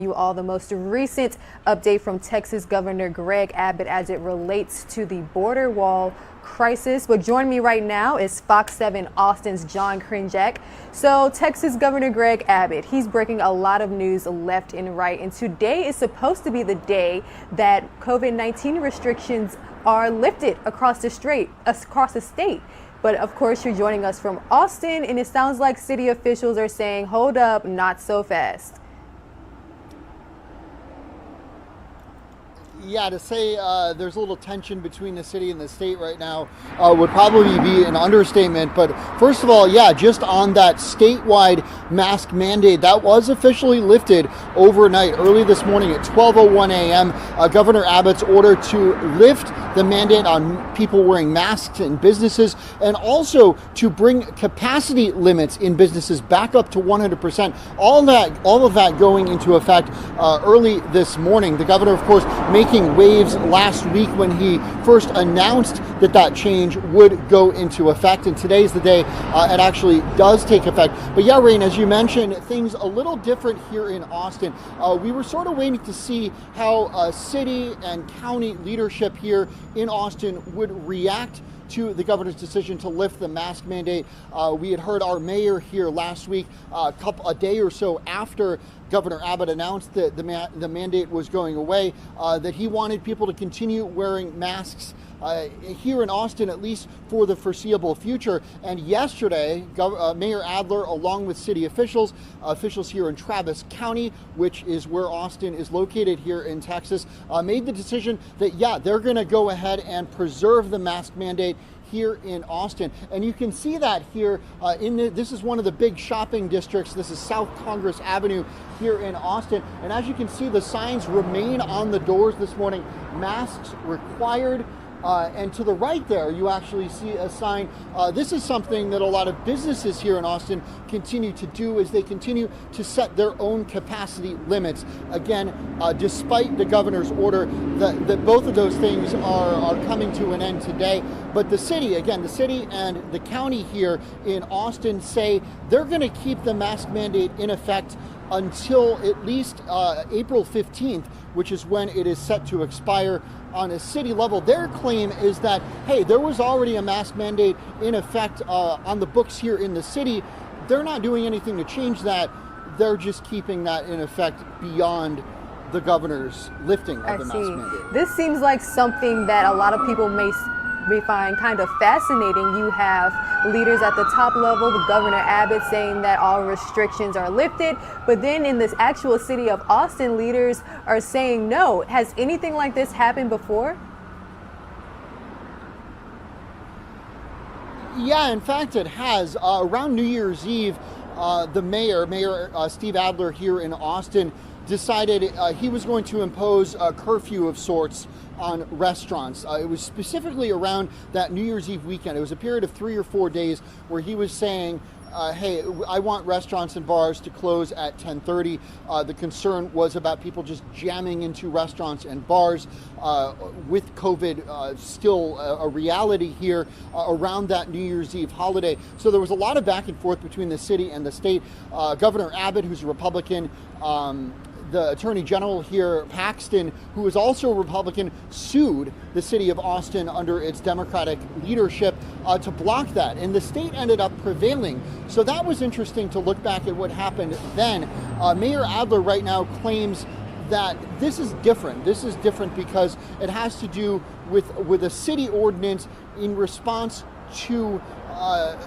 You all the most recent update from Texas Governor Greg Abbott as it relates to the border wall crisis. But joining me right now is Fox 7 Austin's John Krinjack. So Texas Governor Greg Abbott, he's breaking a lot of news left and right. And today is supposed to be the day that COVID-19 restrictions are lifted across the state. But of course, you're joining us from Austin, and it sounds like city officials are saying, hold up, not so fast. Yeah, to say there's a little tension between the city and the state right now would probably be an understatement. But first of all, yeah, just on that statewide mask mandate, that was officially lifted overnight early this morning at 12:01 a.m. Governor Abbott's order to lift the mandate on people wearing masks in businesses and also to bring capacity limits in businesses back up to 100%. All of that going into effect early this morning. The governor, of course, making waves last week when he first announced that change would go into effect, and today's the day it actually does take effect. But yeah, Rain, as you mentioned, things a little different here in Austin. We were sort of waiting to see how city and county leadership here in Austin would react to the governor's decision to lift the mask mandate. We had heard our mayor here last week, a day or so after Governor Abbott announced that the mandate was going away, that he wanted people to continue wearing masks here in Austin, at least for the foreseeable future. And yesterday, Mayor Adler, along with city officials here in Travis County, which is where Austin is located here in Texas, made the decision that, yeah, they're going to go ahead and preserve the mask mandate here in Austin. And you can see that here this is one of the big shopping districts. This is South Congress Avenue here in Austin. And as you can see, the signs remain on the doors this morning, masks required. And to the right there, you actually see a sign. This is something that a lot of businesses here in Austin continue to do, as they continue to set their own capacity limits. Again, despite the governor's order, that both of those things are coming to an end today. But the city and the county here in Austin say they're going to keep the mask mandate in effect until at least April 15th, which is when it is set to expire. On a city level, their claim is that, hey, there was already a mask mandate in effect on the books here in the city. They're not doing anything to change that. They're just keeping that in effect beyond the governor's lifting of the mask mandate. This seems like something that a lot of people may find kind of fascinating. You have leaders at the top level, the Governor Abbott saying that all restrictions are lifted, but then in this actual city of Austin, leaders are saying no. Has anything like this happened before? Yeah, in fact, it has. Around New Year's Eve, the Mayor Steve Adler here in Austin decided he was going to impose a curfew of sorts on restaurants. It was specifically around that New Year's Eve weekend. It was a period of 3 or 4 days where he was saying, hey, I want restaurants and bars to close at 10:30. The concern was about people just jamming into restaurants and bars with COVID still a reality here around that New Year's Eve holiday. So there was a lot of back and forth between the city and the state. Governor Abbott, who's a Republican, the Attorney General here, Paxton, who is also a Republican, sued the city of Austin under its Democratic leadership to block that. And the state ended up prevailing. So that was interesting to look back at what happened then. Mayor Adler right now claims that this is different. This is different because it has to do with a city ordinance in response to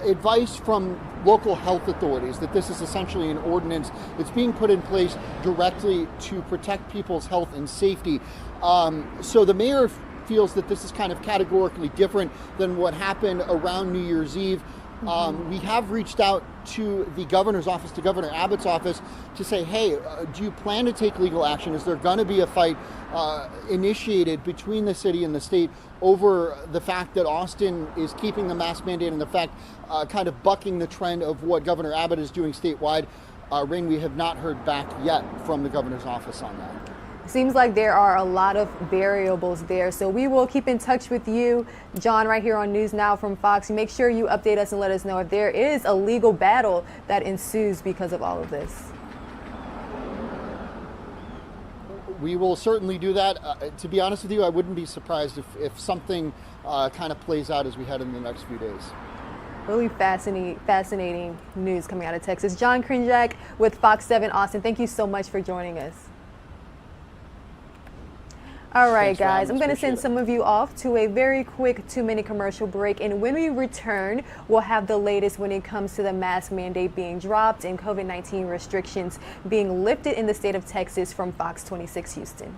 advice from local health authorities, that this is essentially an ordinance that's being put in place directly to protect people's health and safety. So the mayor feels that this is kind of categorically different than what happened around New Year's Eve. We have reached out to the governor's office, to Governor Abbott's office, to say, hey, do you plan to take legal action? Is there going to be a fight initiated between the city and the state over the fact that Austin is keeping the mask mandate and the fact kind of bucking the trend of what Governor Abbott is doing statewide? Rain, we have not heard back yet from the governor's office on that. Seems like there are a lot of variables there. So we will keep in touch with you, John, right here on NewsNOW from Fox. Make sure you update us and let us know if there is a legal battle that ensues because of all of this. we will certainly do that. To be honest with you, I wouldn't be surprised if something kind of plays out as we head in the next few days. Really fascinating news coming out of Texas. John Krinjack with Fox 7 Austin, thank you so much for joining us. All right, guys, I'm going to send some of you off to a very quick 2-minute commercial break. And when we return, we'll have the latest when it comes to the mask mandate being dropped and COVID-19 restrictions being lifted in the state of Texas from Fox 26 Houston.